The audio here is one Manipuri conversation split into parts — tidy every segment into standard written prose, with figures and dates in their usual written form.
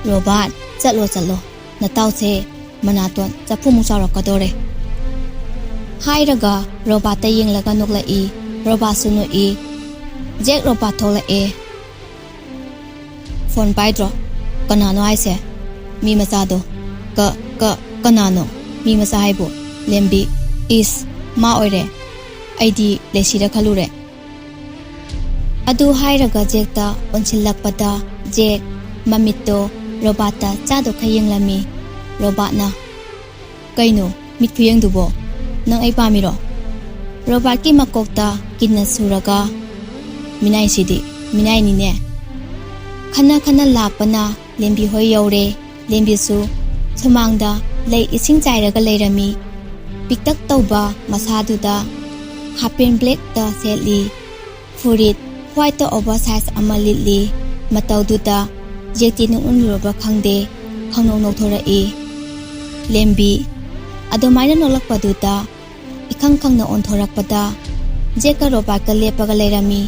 Robot chalo natau se manaton chapumu chawrakadore hairaga robot ta yenglaga nokla I robot sunu I Jack robot thola e phone paidro kanano aise mi masado kanano mi masa haibo lembi is ma oire id lesira khalure adu hairaga Jack ta onchilakpada Jack mamitto robot ta chado khayengla robot na kaino mit khuyeng dubo nang ai pamiro robot ki makokta kinna suraga minai sidi minai ni ne khana lapana lembi hoi yaure lembi su sumangda lei ising chairaga leirami piktak tauba masaduda hapen black ta setli furit white ta oversize amalili mataududa jekti nu unroba khangde khangno thora e lembi adomaina nolakpaduda ikhangna onthorakpada jeka robot ka lepaga leirami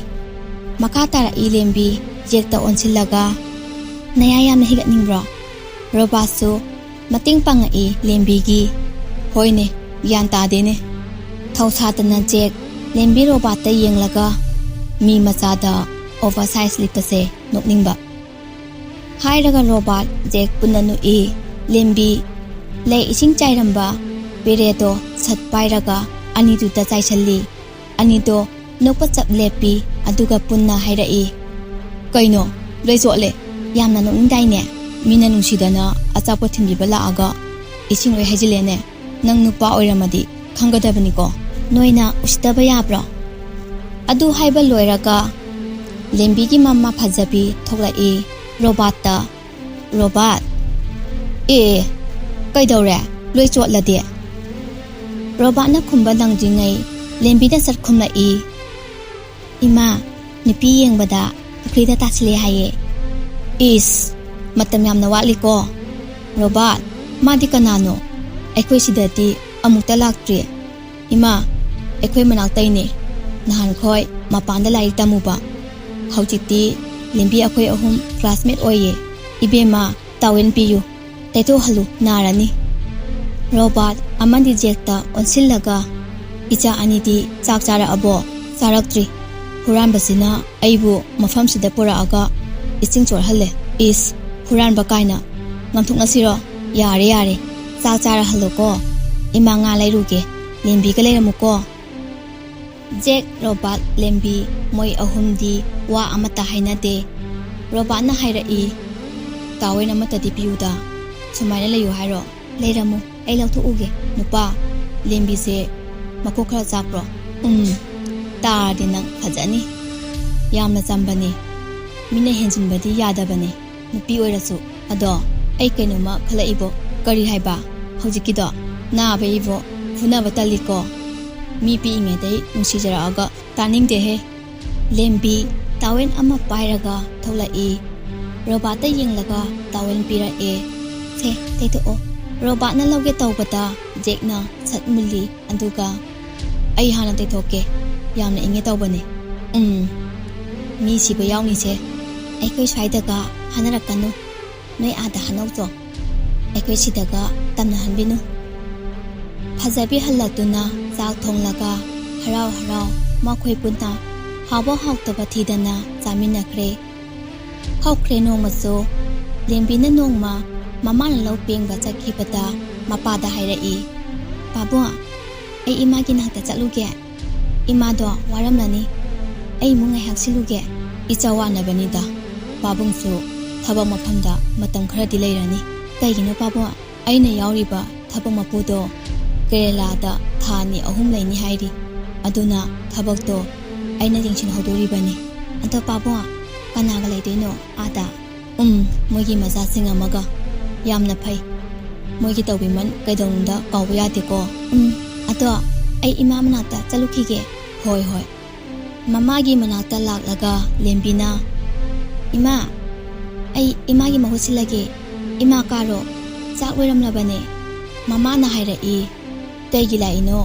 makatara I lembi jekta onsilaga naya yamna higatningbro robot su mating panga I lembi gi hoine gyan tadene thausadana jek lembi robot ta yenglaga mi machada oversize lipase nokningba hairaga robot jek punanu I lembi lei ising chairamba peredo sat pairaga anidu ta chaichalli anido nokpa chap lepi aduga punna hairai kaino leizole yamna nongdaine mina nungsidana achapo thimbi balaaga ising roi hajilene nang nupa oiramadi khangadabani ko noina ustaba yabra adu haiba loiraga lembi gi mamma phajabi thoglai robot e kaidore loi chotlade robot na khumba langdingai lembi da sat khumla I ima nipi yengbada pukrida tasle haye is matam yamna wali ko robot madi kanano aikoi sidati amukta laktri ima aikoi manaktai ne nahan khoi mapanda lai tamuba haujiti lembi akoi ahum classmate oye ibema tawen piyu taito halu narani robot amandi jekta onsillaga icha anidi chak chara abo charaktri huran basina aibu mafam sida pura aga ising chor halle is huran bakaina ngamthuk nasiro yare chak chara hallo ko ima nga lairuge lembi ka leiramuko jek robot lembi moi ahumdi wa amata hainade robot na hairai tawena mata dipiuda sumaina layu hairo leiramu ai lauthu uge nupa lembi se makokra chakro ta dinang khajani yamna chambani mina henjinbadi yadabani nupi oirasu ado ai kainoma khalaibo kari haiba hojikido na beibo funa bataliko mi pi inge dai nungsijara aga taning de he lembi tawen ama pairaga tholai robot ta yenglaga tawen pira e se teito o robot na loge tawbata jekna satmuli anduga ai hana teitoke yamna inge tawbane mi siba yawni se ai koi saidaga hanarakanu noi ada hanauto ai koi sidaga tamna hanbinu phajabi hallatuna chak thonglaga harau makhoi punta habo hautaba thidana chamina khre khawkhre nongmaso lembina nongma mamana lau pengba chakhibata mapada hairai babu ai ima gi nahta chaluge ima do waramlani ai mungai haksiluge ichawana banida babungsu thaba maphamda matam kharadi leirani kaigino babu aina yauriba thaba mapudo Kerala da thani ahum laini hairi aduna thabakto aina jingsin hodoribani anta babu kanaga leideno ada moigi maza singa maga yamna phai moigi tawbiman kaidongda kawba yadeko ato ai ima manata chalukhige hoi mama gi manata laklaga lembina ima ai ima gi mahusilage ima karo chak weramlabane mama na hairai tegi laino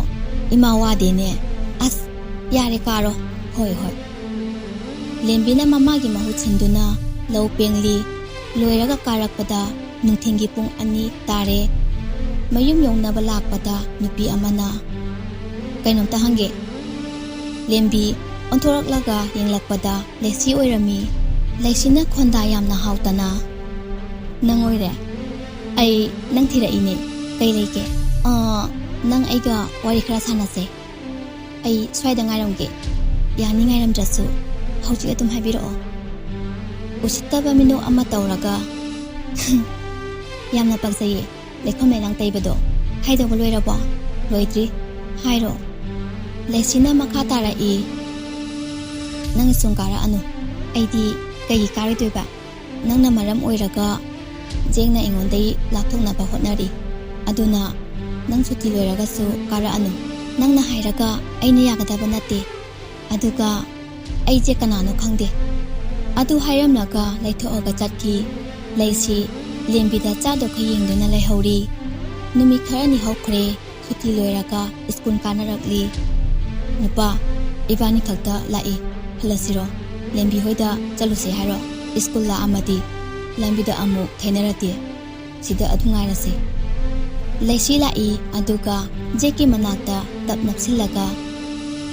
ima wadene as yare karo hoi lembina mama gi mahut sinduna low pengli Loiraga karakpada nungthingi pung ani tare. Mayum yongnaba lakpada nupi amana. Kainomta hange. Lembi onthoraklaga yenglakpada lesi oirami. Laisina khonda yamna hautana. Nangoire. Ai nang thiraine kai leike. Nang aiga wari khara sanase. Ai swaida ngairamge. Yani ngairamdrasu. Hauji atum habiro. Usittaba mino ama tauraga. Yamna pagsaye. Lekhome nang taibado. Haida loirabo. Loidri. Hairo. Lesina makha tarai. Nang sungkara anu. Aidi kai kari doiba. Nang na maram oiraga. Jengna ingondai laktoknaba hotnari. Aduna nang suti loiragasu kara anu. Nang na hairaga aina yagadaba nate. Aduga ai je kanano khangde. Adu hairamlaga laithoaga chatki. Laisi lembida chado khayengduna laihori. Numi kharani hokre suti loiraga skun kanarakli. Nupa ibani khakta lai halasiro. Lembi hoida chaluse hairo. Skul la amadi lambida amu thainarati. Sida adungairase. Laisi lai aduga jeki manakta tap napsilaga.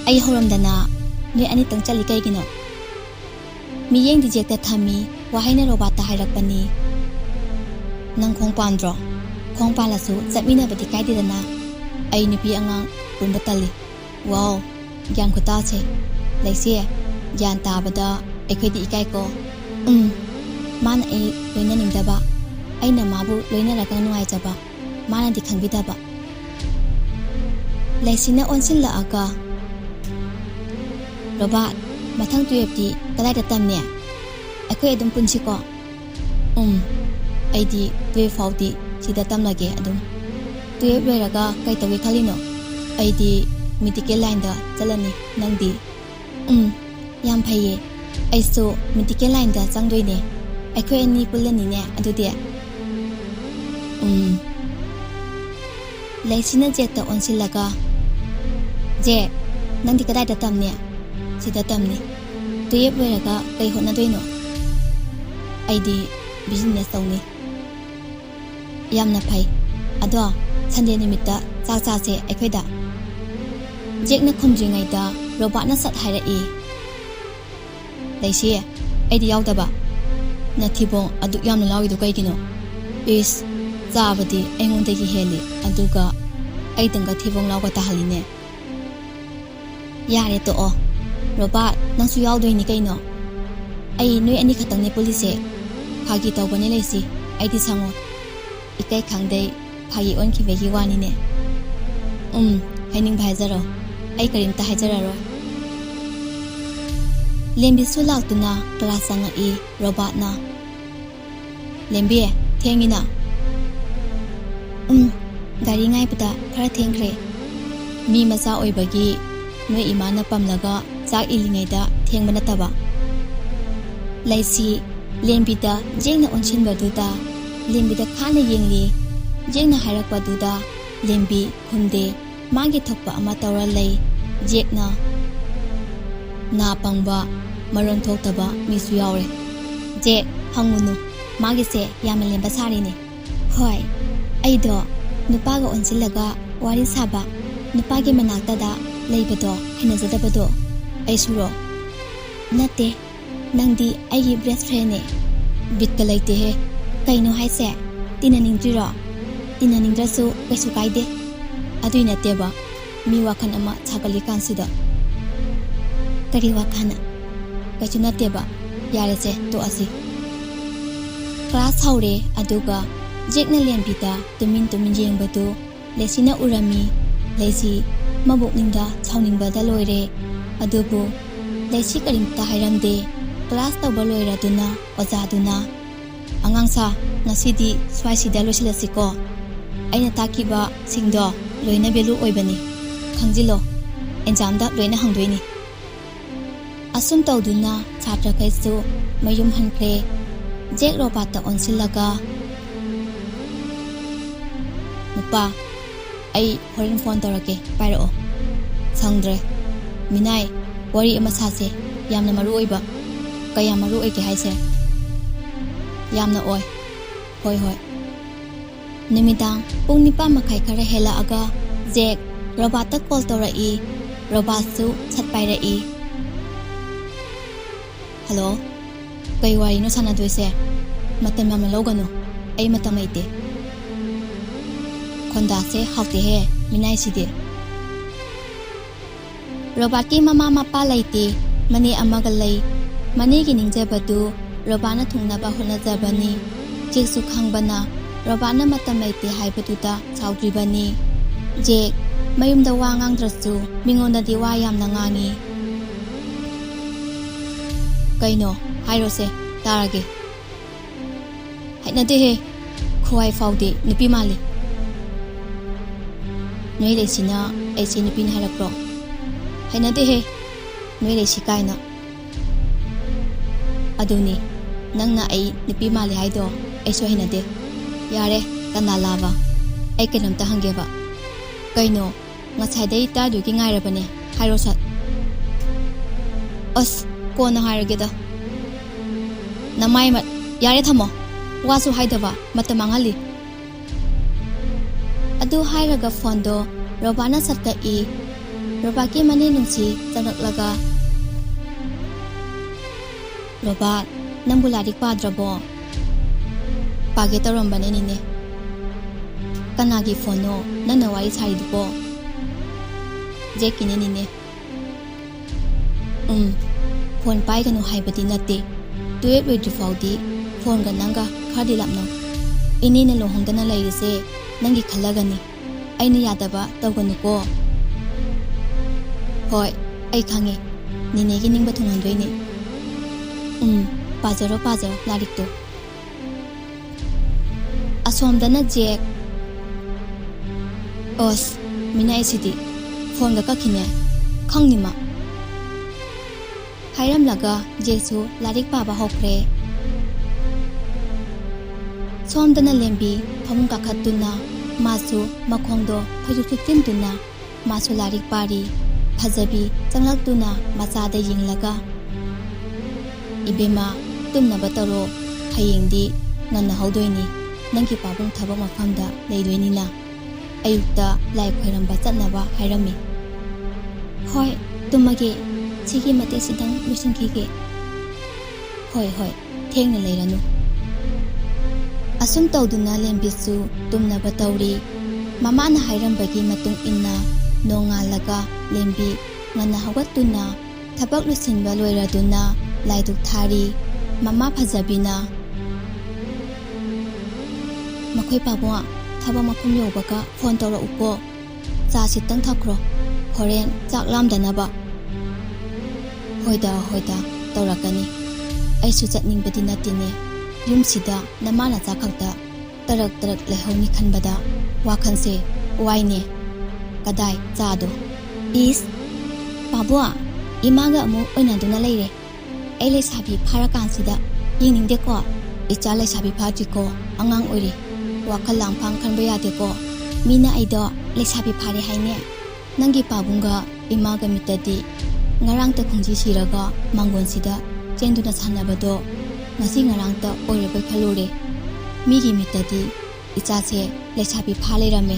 Ai horamdana ni ani tang chali kaigino. Miyeng dijekta thami wahaina robata hairakpani. Nang khong pandro. Khong palasu chapmina bati kaididana. Ai nupi angang punba tali. Wow, gyan khuta che. Laisi gyan tabada ekhedi ikai ko. Man ai loina ningdaba. Aina mabu loina rakang nuai jaba. Mana di khangbidaba. Laisina onsilla aga. Robot mathang tuyepti kadai da tamne. Akhoi adum punchi ko. Aidi tuye fauti sida tamlage adum. Tuye loiraga kai tawi khalino. Aidi medical line da chalani nangdi. Yam phaye. Aiso medical line da changdoine. Akhoi ani pulani ne adudi. Laisina jeta onsillaga. Je nangdi kadai da tamne. Sida tamni. Tuyep loiraga kai hona doino. Aidi business tawni. Yamna phai. Ado Sunday nimitta chak chase aikhoida. Jekna khumjingaida robotna sat hairai. Laisi aidi yaudaba. Nathibong adu yamna lawidu kaigino. Is zabadi engondagi heli aduga aidanga thibong lawga tahaline. Yare to o. Robot nangsu yaudoini kaino. Ai nui ani khatangni police. Phagi tawbane laisi aidi sango. Ikai khangdei phagi onki vegi wani ne. Haining bhaijaro. Ai karimta haijararo. Lembi su laktuna class anga I robot na. Lembi thengina. Gari ngai pada khara thengkhre. Mi macha oibagi noi imana pamlaga chak ilingaida thengba nataba. Laisi lembida jengna onshinba duda lembida khana yengli jengna hairakpa duda lembi khumde magi thokpa ama tawra lei jekna na pangba maron thoktaba misu yaure. Je hangunu magi se yama lemba sarine. Hoi aido nupaga onsillaga wari saba nupagi manakta da leibado hinazadabado aisuro nate nangdi aigi best friend ne bitka laite he kaino haise tinaningdiro tinaningdrasu kaisu kaide adui nateba mi wakhan ama chakali kansida kari wakhana kaisu nateba yarese to asi class haure aduga jekna lembita tumin yengbadu lesina urami lesi mabukningda chhawningba loire adubu lesi karimta hairamde class tawba loiraduna ojaduna angangsa ngasidi swaisida loilasiko aina takiba singdo loina belu oibani khangjilo examda loina hangdoini asum tawduna chhatra kaisu mayum hankre jek robata onsillaga nupa ai horin phone torake pairo sangdre minai wari ama sase yamna maru oiba kaya maru oike haise yamna oi hoi hoi nimidang pung nipa makai khare hela aga Jack robot ta call torai robot su chatpai rai hello kai wai no sana doise matan mamna logano ai matam leite khonda se hauti he minai side robot ki mama mapa leite mani amaga lei mani gi ningjabadu robot na thungna ba hona jabani Jack su khangbana robot na matam leite haibaduda chaudribani Jack mayumda wa ngangdrasu mingonda di wa yamna ngangi kaino hairose tarage haina de he khwai faudi nipi mali noi le sina ai se nipi na harakro haina de he noi le sikaina aduni nangna ai nipi mali haido ai so haina de yare kana lava ai kenam ta hangeba kaino ngasai dei ta du ki ngai rabane hairosat as kona hairageda namai mat yare thamo wasu haidaba matamangali adu hairaga fondo robana satka e robaki mani nungsi chanaklaga robat nambulari padrabo page tarombane nine kanagi fono nana wai saidupo Jackine nine phone pai ganu haibati natte tuet we faudi phone ga nanga khadi lamno ini ne lohongdana laise nangi khalagani aina yadaba tawganu ko hoi ai khange nine gi ningba thunandoi ne pajaro larik to asomdana Jack os minai sidi phone ga kakhine khangnima Hairam laga Jesu larik paba hokre somdana lembi phamung kakhatuna masu makhongdo phaju chutintuna masu larik pari phajabi changlaktuna macha da yinglaga ibema tumna bataro hayengdi nanna haudoini nangki pabung thaba mafamda leidoini na ayukta lai khoiramba chatnaba hairami hoi tumage Sigi mate sidang lusin kige hoi thengna leiranu asum tawduna lembisu tumna batawri mama na hairambagi matung inna nongalaga lembi ngana hawatuna thabak lusinba loiraduna laiduk thari mama phajabina makhoi pabwa thaba makhum yobaga phone tawra upo cha sitang thakro horen chaklam danaba hoida tawrakani aisu chatningbadi natine yumsida namana chakhakta tarak lehoni khanbada wakhanse waine kadai chado is babwa imaga amu oinaduna leire aile sabi pharakansida yingning de ko icha le sabi phaji ko angang oire wakhal langphang khanba yade ko mina aido le sabi phare haine nangi pabunga imaga mitadi ngarang ta khungji siraga mangon sida chenduna sanabado ngasi ngarang ta oireba khalore migi mitadi icha se lesabi phale rame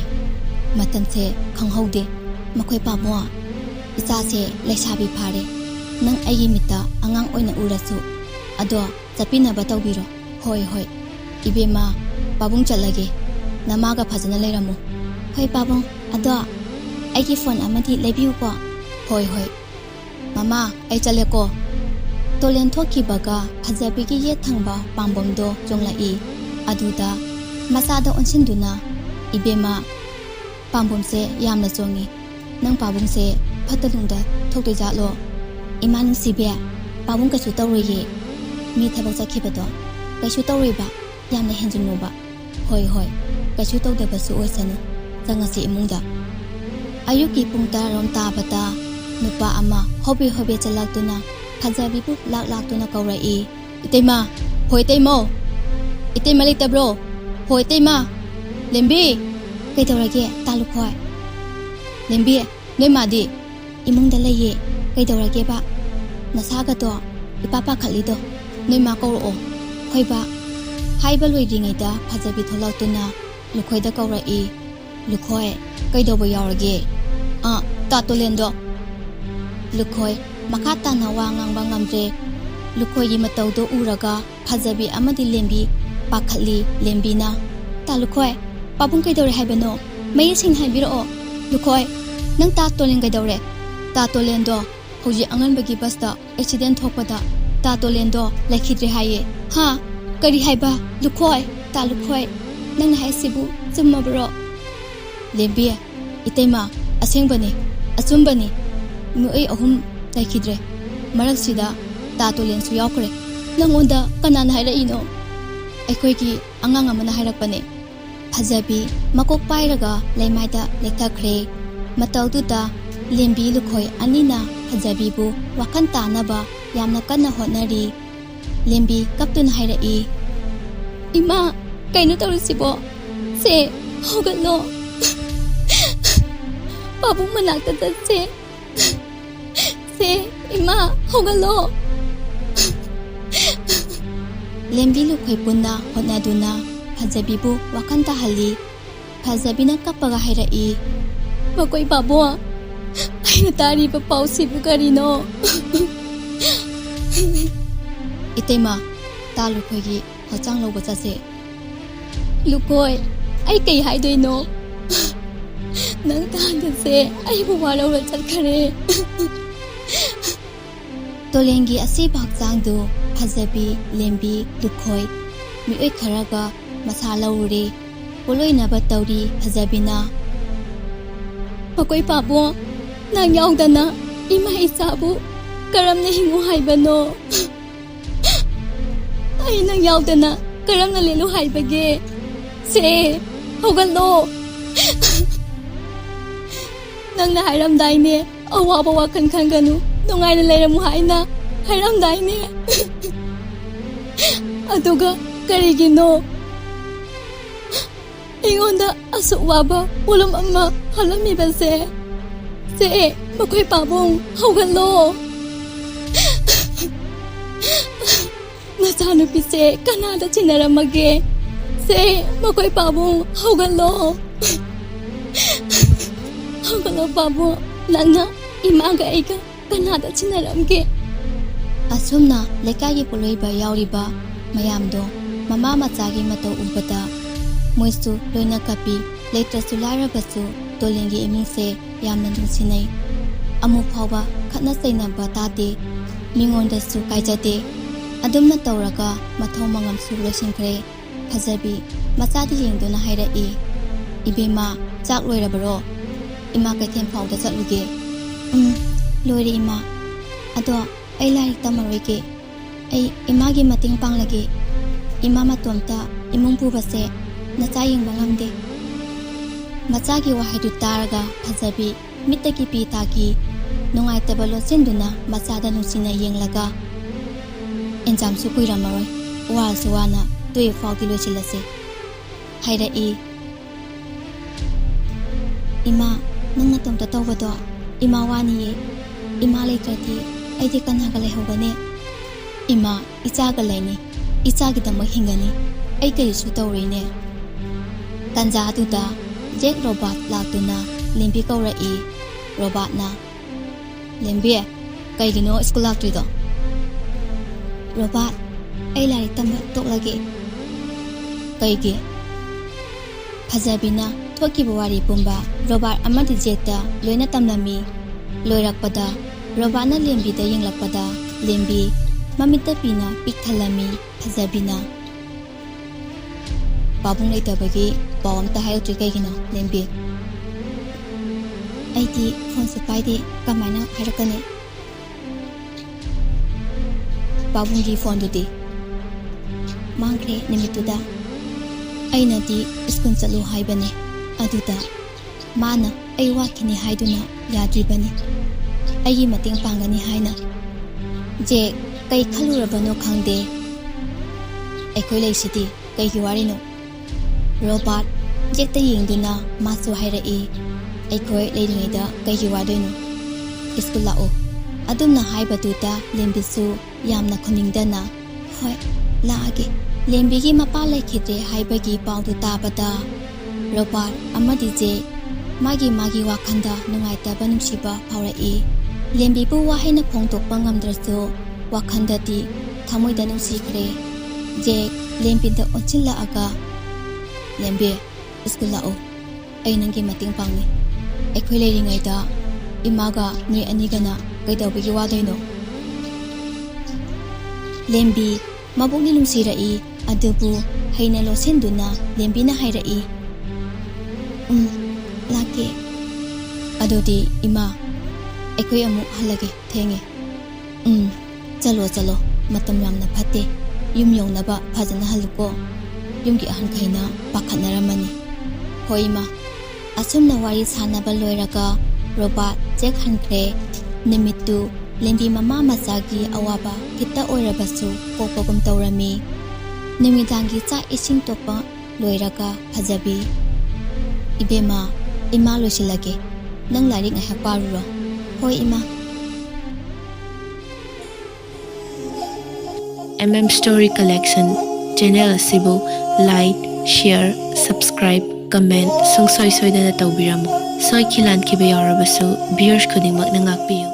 matan se khanghaude makhoi pamwa icha se lesabi phare nang aigi mita angang oina urasu ado chapina batawbiro hoi ibema babung chalage namaga phajana leiramu hoi babung ado aigi phone amati lebiu ko hoi Mama ai chale ko tolen thoki baga phajabi gi ye thangba pambomdo jonglai aduda masada onsinduna ibema pambomse yamna jongi nang pabungse phatalungda thokdoi jalo imanu sibe pabung ka chu tawri mi thabak chakhibado ka chu tawri ba yamna henjunu ba hoi ka chu tawda basu oisanu jangasi imungda ayuki pungta rom ta bata nupa ama hobi chalaktuna phajabi pu laktuna kaurai iteima hoi teimo iteima le tabro hoi teima lembi kai tawrage talu khoi lembi noi madi imungda leye kai tawrage ba nasaga to ipapa khali do noi ma ko ro hoi ba ꯍꯥꯏꯕ ꯂꯣꯏꯗ꯭ꯔꯤꯉꯩꯗ ꯐꯖꯕꯤ ꯊꯣꯛꯂꯛꯇꯨꯅ ꯂꯨꯈꯣꯏꯗ ꯀꯧꯔꯛꯏ꯫ ꯂꯨꯈꯣꯏ, ꯀꯩꯗꯧꯕ ꯌꯥꯎꯔꯒꯦ? ꯇꯥ ꯇꯣꯂꯦꯟꯗꯣ꯫ ꯂꯨꯈꯣꯏ ꯃꯈꯥ ꯇꯥꯅ ꯋꯥ ꯉꯥꯡꯕ ꯉꯝꯗ꯭ꯔꯦ꯫ ꯂꯨꯈꯣꯏꯒꯤ ꯃꯇꯧꯗꯣ ꯎꯔꯒ ꯐꯖꯕꯤ ꯑꯃꯗꯤ ꯂꯦꯝꯕꯤ ꯄꯥꯈꯠꯂꯤ꯫ ꯂꯦꯝꯕꯤꯅ, ꯇꯥ ꯂꯨꯈꯣꯏ, ꯄꯥꯕꯨꯡ ꯀꯩꯗꯧꯔꯦ ꯍꯥꯏꯕꯅꯣ? ꯃꯌꯦꯛ ꯁꯦꯡꯅ ꯍꯥꯏꯕꯤꯔꯛꯑꯣ꯫ ꯂꯨꯈꯣꯏ, ꯅꯪ ꯇꯥ ꯇꯣꯂꯦꯟ ꯀꯩꯗꯧꯔꯦ? ꯇꯥ ꯇꯣꯂꯦꯟꯗꯣ ꯍꯧꯖꯤꯛ ꯑꯉꯟꯕꯒꯤ ꯕꯁꯇ ꯑꯦꯛꯁꯤꯗꯦꯟ ꯊꯣꯛꯄꯗ ꯇꯥ ꯇꯣꯂꯦꯟꯗꯣ ꯂꯩꯈꯤꯗ꯭ꯔꯦ ꯍꯥꯏꯌꯦ꯫ ꯍꯥ? ꯀꯔꯤ ꯍꯥꯏꯕ? ꯂꯨꯈꯣꯏ, ꯇꯥ ꯂꯨꯈꯣꯏ, ꯅꯪꯅ ꯍꯥꯏꯁꯤꯕꯨ ꯆꯨꯝꯃꯕ꯭ꯔꯣ? ꯂꯦꯝꯕꯤ, ꯏꯇꯩꯃ, ꯑꯁꯦꯡꯕꯅꯤ, ꯑꯆꯨꯝꯕꯅꯤ꯫ ꯃꯤꯑꯣꯏ 3 ꯂꯩꯈꯤꯗ꯭ꯔꯦ, ꯃꯔꯛꯁꯤꯗ ꯇꯥ ꯇꯣꯂꯦꯟꯁꯨ ꯌꯥꯎꯈ꯭ꯔꯦ꯫ ꯅꯪꯉꯣꯟꯗ ꯀꯅꯥꯅ ꯍꯥꯏꯔꯛꯏꯅꯣ? ꯑꯩꯈꯣꯏꯒꯤ ꯑꯉꯥꯡ ꯑꯃꯅ ꯍꯥꯏꯔꯛꯄꯅꯦ꯫ ꯐꯖꯕꯤ ꯃꯀꯣꯛ パイꯔꯒ ꯂꯩꯃꯥꯏꯗ ꯂꯩꯊꯈ꯭ꯔꯦ꯫ ꯃꯇꯧꯗꯨꯗ ꯂꯦꯝꯕꯤ ꯂꯨꯈꯣꯏ ꯑꯅꯤꯅ ꯐꯖꯕꯤꯕꯨ ꯋꯥꯈꯜ ꯇꯥꯅꯕ ꯌꯥꯝꯅ ꯀꯟꯅ ꯍꯣꯠꯅꯔꯤ꯫ ꯂꯦꯝꯕꯤ ꯀꯞꯇꯨꯅ ꯍꯥꯏꯔꯛꯏ, ꯏꯃꯥ, ꯀꯩꯅꯣ ꯇꯧꯔꯤꯁꯤꯕꯣ? ꯁꯦ, ꯍꯧꯒꯠꯂꯣ꯫ ꯄꯥꯕꯨꯡ ꯃꯅꯥꯛꯇ ꯆꯠꯁꯦ꯫ ꯁꯦ, ꯏꯃꯥ, ꯍꯧꯒꯠꯂꯣ꯫ ꯂꯦꯝꯕꯤ ꯂꯨꯈꯣꯏ ꯄꯨꯟꯅ ꯍꯣꯠꯅꯗꯨꯅ ꯐꯖꯕꯤꯕꯨ ꯋꯥꯈꯜ ꯇꯥꯍꯜꯂꯤ꯫ ꯐꯖꯕꯤꯅ ꯀꯞꯄꯒ ꯍꯥꯏꯔꯛꯏ, ꯃꯈꯣꯏ ꯄꯥꯕꯨꯡ, ꯑꯩꯅ ꯇꯥꯔꯤꯕ ꯄꯥꯎꯁꯤꯕꯨ ꯀꯔꯤꯅꯣ? ꯏꯇꯩꯃ, ꯇꯥ ꯂꯨꯈꯣꯏꯒꯤ ꯍꯛꯆꯥꯡ ꯂꯧꯕ ꯆꯠꯁꯦ꯫ ꯂꯨꯈꯣꯏ, ꯑꯩ ꯀꯩ ꯍꯥꯏꯗꯣꯏꯅꯣ? ꯅꯪ ꯇꯥꯗꯁꯦ ꯑꯩꯕꯨ ꯋꯥꯔꯧꯔ ꯆꯠꯈꯔꯦ꯫ ꯇꯣꯂꯦꯟꯒꯤ ꯑꯁꯤꯕ ꯍꯛꯆꯥꯡꯗꯨ ꯐꯖꯕꯤ, ꯂꯦꯝꯕꯤ, ꯂꯨꯈꯣꯏ ꯃꯤꯑꯣꯏ ꯈꯔꯒ ꯃꯁꯥ ꯂꯧꯔꯨꯔꯦ꯫ ꯄꯣꯂꯣꯏꯅꯕ ꯇꯧꯔꯤ ꯐꯖꯕꯤꯅ꯫ ꯃꯈꯣꯏ ꯄꯥꯕꯨꯡ, ꯅꯪ ꯌꯥꯎꯗꯅ ꯏꯃꯥ ꯏꯆꯥꯕꯨ ꯀꯔꯝꯅ ꯍꯤꯡꯉꯨ ꯍꯥꯏꯕꯅꯣ? ꯑꯩ ꯅꯪ ꯌꯥꯎꯗꯅ ꯀꯔꯝꯅ ꯂꯦꯜꯂꯨ ꯍꯥꯏꯕꯒꯦ? ꯁꯦ, ꯍꯧꯒꯠꯂꯣ꯫ ꯅꯪꯅ ꯍꯥꯏꯔꯝꯗꯥꯏꯅꯦ, ꯑꯋꯥꯕ ꯋꯥꯈꯜ ꯈꯟꯒꯅꯨ, ꯅꯨꯡꯉꯥꯏꯅ ꯂꯩꯔꯝꯃꯨ ꯍꯥꯏꯅ ꯍꯥꯏꯔꯝꯗꯥꯏꯅꯦ꯫ ꯑꯗꯨꯒ ꯀꯔꯤꯒꯤꯅꯣ ꯑꯩꯉꯣꯟꯗ ꯑꯁꯨꯛ ꯋꯥꯕ ꯄꯣꯠꯂꯨꯝ ꯑꯃ ꯍꯥꯞꯂꯝꯃꯤꯕꯁꯦ? ꯁꯦ, ꯃꯈꯣꯏ ꯄꯥꯕꯨꯡ, ꯍꯧꯒꯠꯂꯣ꯫ ꯅꯆꯥꯅꯨꯄꯤꯁꯦ ꯀꯅꯥꯗ ꯆꯤꯟꯅꯔꯝꯃꯒꯦ? ꯁꯦ, ꯃꯈꯣꯏ ꯄꯥꯕꯨꯡ, ꯍꯧꯒꯠꯂꯣ꯫ ꯍꯧꯒꯠꯂꯣ ꯄꯥꯕꯨꯡ, ꯅꯪꯅ ꯏꯃꯥꯒ ꯑꯩꯒ ꯀꯅꯥꯗ ꯆꯤꯟꯅꯔꯝꯒꯦ? ꯑꯁꯨꯝꯅ ꯂꯩꯀꯥꯏꯒꯤ ꯄꯣꯂꯣꯏꯕ ꯌꯥꯎꯔꯤꯕ ꯃꯌꯥꯝꯗꯣ ꯃꯃꯥ ꯃꯆꯥꯒꯤ ꯃꯇꯧ ꯎꯕꯗ ꯃꯣꯏꯁꯨ ꯂꯣꯏꯅ ꯀꯞꯄꯤ꯫ ꯂꯩꯇ꯭ꯔꯁꯨ ꯂꯥꯏꯔꯕꯁꯨ ꯇꯣꯂꯦꯟꯒꯤ ꯏꯃꯨꯡꯁꯦ ꯌꯥꯝꯅ ꯅꯨꯡꯁꯤꯅꯩ꯫ ꯑꯃꯨꯛ ꯐꯥꯎꯕ ꯈꯠꯅ ꯆꯩꯅꯕ ꯇꯥꯗꯦ, ꯃꯤꯉꯣꯟꯗꯁꯨ ꯀꯥꯏꯖꯗꯦ꯫ ꯑꯗꯨꯝꯅ ꯇꯧꯔꯒ ꯃꯊꯧ ꯃꯉꯝꯁꯨ ꯂꯣꯏꯁꯤꯟꯈ꯭ꯔꯦ꯫ ꯐꯖꯕꯤ ꯃꯆꯥꯗ ꯌꯦꯡꯗꯨꯅ ꯍꯥꯏꯔꯛꯏ, ꯏꯕꯦꯝꯃ, ꯆꯥꯛ ꯂꯣꯏꯔꯕꯔꯣ? ꯏꯃꯥ ꯀꯩꯊꯦꯜ ꯐꯥꯎꯗ ꯆꯠꯂꯨꯒꯦ꯫ ꯂꯣꯏꯔꯦ ꯏꯃꯥ꯫ ꯑꯗꯣ ꯑꯩ ꯂꯥꯏꯔꯤꯛ ꯇꯝꯃꯔꯣꯏꯒꯦ, ꯑꯩ ꯏꯃꯥꯒꯤ ꯃꯇꯦꯡ ꯄꯥꯡꯂꯒꯦ꯫ ꯏꯃꯥ ꯃꯇꯣꯝꯇ ꯏꯃꯨꯡ ꯄꯨꯕꯁꯦ ꯅꯆꯥ ꯌꯦꯡꯕ ꯉꯝꯗꯦ꯫ ꯃꯆꯥꯒꯤ ꯋꯥꯍꯩꯗꯨ ꯇꯥꯔꯒ ꯐꯖꯕꯤ ꯃꯤꯠꯇꯒꯤ ꯄꯤ ꯇꯥꯈꯤ꯫ ꯅꯨꯡꯉꯥꯏꯇꯕ ꯂꯣꯠꯁꯤꯟꯗꯨꯅ ꯃꯆꯥꯗ ꯅꯨꯡꯁꯤꯅ ꯌꯦꯡꯂꯒ, ꯑꯦꯟꯖꯥꯝꯁꯨ ꯀꯨꯏꯔꯝꯃꯔꯣꯏ, ꯋꯥꯔꯁꯨ ꯋꯥꯅ 12 ꯐꯥꯎꯗꯤ ꯂꯣꯏꯁꯤꯜꯂꯁꯤ ꯍꯥꯏꯔꯛꯏ꯫ ꯏꯃꯥ, ꯅꯪ ꯅꯇꯣꯝꯇ ꯇꯧꯕꯗꯣ ꯏꯃꯥ ꯋꯥꯅꯤꯌꯦ꯫ ꯏꯃꯥ ꯂꯩꯇ꯭ꯔꯗꯤ ꯑꯩꯗꯤ ꯀꯅꯥꯒ ꯂꯩꯍꯧꯒꯅꯤ? ꯏꯃꯥ, ꯏꯆꯥꯒ ꯂꯩꯅꯤ, ꯏꯆꯥꯒꯤꯗꯃꯛ ꯍꯤꯡꯒꯅꯤ, ꯑꯩ ꯀꯔꯤꯁꯨ ꯇꯧꯔꯣꯏꯅꯦ꯫ ꯇꯟꯖꯥ ꯑꯗꯨꯗ ꯖꯦꯛ ꯔꯣꯕꯥꯠ ꯂꯥꯛꯇꯨꯅ ꯂꯦꯝꯕꯤ ꯀꯧꯔꯛꯏ꯫ ꯔꯣꯕꯥꯠꯅ, ꯂꯦꯝꯕꯤ, ꯀꯩꯒꯤꯅꯣ ꯁ꯭ꯀꯨꯜ ꯂꯥꯛꯇ꯭ꯔꯤꯗꯣ? ꯔꯣꯕꯥꯠ, ꯑꯩ ꯂꯥꯏꯔꯤꯛ ꯇꯝꯕ ꯇꯣꯛꯂꯒꯦ꯫ ꯀꯩꯒꯤ? ꯐꯖꯕꯤꯅ ꯊꯣꯛꯈꯤꯕ ꯋꯥꯔꯤ ꯄꯨꯝꯕ ꯔꯣꯕꯥꯠ ꯑꯃꯗꯤ ꯖꯦꯛꯇ ꯂꯣꯏꯅ ꯇꯝꯂꯝꯃꯤ꯫ ꯂꯣꯏꯔꯛꯄꯗ ꯔꯣꯕꯥꯠꯅ ꯂꯦꯝꯕꯤꯗ ꯌꯦꯡꯂꯛꯄꯗ ꯂꯦꯝꯕꯤ ꯃꯃꯤꯠꯇ ꯄꯤꯅ ꯄꯤꯛ ꯊꯜꯂꯝꯃꯤ꯫ ꯐꯖꯕꯤꯅ, ꯄꯥꯕꯨꯡ ꯂꯩꯇꯕꯒꯤ ꯄꯥꯎ ꯑꯝꯇ ꯍꯥꯏꯔꯛꯇ꯭ꯔꯤ ꯀꯩꯒꯤꯅꯣ ꯂꯦꯝꯕꯤ? ꯑꯩꯗꯤ ꯐꯣꯟꯁꯨ ꯄꯥꯏꯗꯦ, ꯀꯃꯥꯏꯅ ꯍꯥꯏꯔꯛꯀꯅꯤ? ꯄꯥꯕꯨꯡꯒꯤ ꯐꯣꯟꯗꯨꯗꯤ ꯃꯥꯡꯈ꯭ꯔꯦ ꯅꯨꯃꯤꯠꯇꯨꯗ꯫ ꯑꯩꯅꯗꯤ ꯁ꯭ꯀꯨꯜ ꯆꯠꯂꯨ ꯍꯥꯏꯕꯅꯤ, ꯑꯗꯨꯗ ꯃꯥꯅ ꯑꯩ ꯋꯥꯠꯈꯤꯅꯤ ꯍꯥꯏꯗꯨꯅ ꯌꯥꯗ꯭ꯔꯤꯕꯅꯤ, ꯑꯩꯒꯤ ꯃꯇꯦꯡ ꯄꯥꯡꯒꯅꯤ ꯍꯥꯏꯅ꯫ ꯖꯦꯛ, ꯀꯩ ꯈꯜꯂꯨꯔꯕꯅꯣ ꯈꯪꯗꯦ, ꯑꯩꯈꯣꯏ ꯂꯩꯁꯤꯗꯤ ꯀꯩꯒꯤ ꯋꯥꯔꯤꯅꯣ? ꯔꯣꯕꯥꯠ ꯖꯦꯛꯇ ꯌꯦꯡꯗꯨꯅ ꯃꯥꯁꯨ ꯍꯥꯏꯔꯛꯏ, ꯑꯩꯈꯣꯏ ꯂꯩꯔꯤꯉꯩꯗ ꯀꯩꯒꯤ ꯋꯥꯗꯣꯏꯅꯣ? ꯁ꯭ꯀꯨꯜ ꯂꯥꯛꯑꯣ꯫ ꯑꯗꯨꯝꯅ ꯍꯥꯏꯕꯗꯨꯗ ꯂꯦꯝꯕꯤꯁꯨ ꯌꯥꯝꯅ ꯈꯨꯅꯤꯡꯗꯅ, ꯍꯣꯏ, ꯂꯥꯛꯑꯒꯦ ꯂꯦꯝꯕꯤꯒꯤ ꯃꯄꯥ ꯂꯩꯈꯤꯗ꯭ꯔꯦ ꯍꯥꯏꯕꯒꯤ ꯄꯥꯎꯗꯨ ꯇꯥꯕꯗ ꯔꯣꯕꯥꯔꯠ ꯑꯃꯗꯤ ꯖꯦꯛ ꯃꯥꯒꯤ ꯋꯥꯈꯜꯗ ꯅꯨꯡꯉꯥꯏꯇꯕ ꯅꯨꯡꯁꯤꯕ ꯐꯥꯎꯔꯛꯏ꯫ ꯂꯦꯝꯕꯤꯕꯨ ꯋꯥꯍꯩꯅ ꯐꯣꯡꯗꯣꯛꯄ ꯉꯝꯗ꯭ꯔꯁꯨ ꯋꯥꯈꯜꯗꯗꯤ ꯊꯃꯣꯏꯗ ꯅꯨꯡꯁꯤꯈ꯭ꯔꯦ꯫ ꯖꯦꯛ ꯂꯦꯝꯕꯤꯗ ꯑꯣꯟꯁꯤꯜꯂꯛꯑꯒ, ꯂꯦꯝꯕꯤ, ꯁ꯭ꯀꯨꯜ ꯂꯥꯛꯑꯣ, ꯑꯩ ꯅꯪꯒꯤ ꯃꯇꯦꯡ ꯄꯥꯡꯉꯤ꯫ ꯑꯩꯈꯣꯏ ꯂꯩꯔꯤꯉꯩꯗ ꯏꯃꯥꯒ ꯅꯣꯏ ꯑꯅꯤꯒꯅ ꯀꯩꯗꯧꯕꯒꯤ ꯋꯥꯗꯣꯏꯅꯣ? ꯂꯦꯝꯕꯤ ꯃꯕꯨꯛꯅꯤ ꯅꯨꯡꯁꯤꯔꯛꯏ, ꯑꯗꯨꯕꯨ ꯍꯩꯅ ꯂꯣꯠꯁꯤꯟꯗꯨꯅ ꯂꯦꯝꯕꯤꯅ ꯍꯥꯏꯔꯛꯏ, ꯂꯥꯛꯀꯦ꯫ ꯑꯗꯨꯗꯤ ꯏꯃꯥ, ꯑꯩꯈꯣꯏ ꯑꯃꯨꯛ ꯍꯜꯂꯒꯦ, ꯊꯦꯡꯉꯦ꯫ ꯆꯠꯂꯣ, ꯃꯇꯝ ꯌꯥꯝꯅ ꯐꯠꯇꯦ꯫ ꯌꯨꯝ ꯌꯧꯅꯕ ꯐꯖꯅ ꯍꯜꯂꯨꯀꯣ꯫ ꯌꯨꯝꯒꯤ ꯑꯍꯟꯈꯩꯅ ꯄꯥꯈꯠꯅꯔꯝꯃꯅꯤ꯫ ꯍꯣꯏ ꯏꯃꯥ꯫ ꯑꯁꯨꯝꯅ ꯋꯥꯔꯤ ꯁꯥꯟꯅꯕ ꯂꯣꯏꯔꯒ ꯔꯣꯕꯥꯔꯠ ꯖꯦꯛ ꯍꯟꯈ꯭ꯔꯦ꯫ ꯅꯨꯃꯤꯠꯇꯨ ꯂꯦꯝꯕꯤ ꯃꯃꯥ ꯃꯆꯥꯒꯤ ꯑꯋꯥꯕ ꯈꯤꯇ ꯑꯣꯏꯔꯕꯁꯨ ꯀꯣꯛꯄꯒꯨꯝ ꯇꯧꯔꯝꯃꯤ꯫ ꯅꯨꯃꯤꯗꯥꯡꯒꯤ ꯆꯥꯛ ꯏꯁꯤꯡ ꯇꯣꯛꯄ ꯂꯣꯏꯔꯒ ꯐꯖꯕꯤ, ꯏꯕꯦꯝꯃ, ꯏꯃꯥ ꯂꯣꯏꯁꯤꯜꯂꯒꯦ, ꯅꯪ ꯂꯥꯏꯔꯤꯛ ꯉꯥꯏꯍꯥꯛ ꯄꯥꯔꯨꯔꯣ꯫ ꯍꯣꯏ ꯏꯃꯥ꯫ Story Collection ꯆꯦꯅꯦꯜ ꯑꯁꯤꯕꯨ ꯂꯥꯏꯛ, ꯁꯤꯌꯔ, ꯁꯕꯁꯀ꯭ꯔꯥꯏꯕ, ꯀꯃꯦꯟꯠ ꯁꯨꯡꯁꯣꯏ ꯁꯣꯏꯗꯅ ꯇꯧꯕꯤꯔꯝꯃꯨ꯫ ꯁꯣꯏꯈꯤ ꯂꯥꯟꯈꯤꯕ ꯌꯥꯎꯔꯕꯁꯨ ꯚ꯭ꯌꯨꯑꯔꯁ ꯈꯨꯗꯤꯡꯃꯛꯅ ꯉꯥꯛꯄꯤꯌꯨ꯫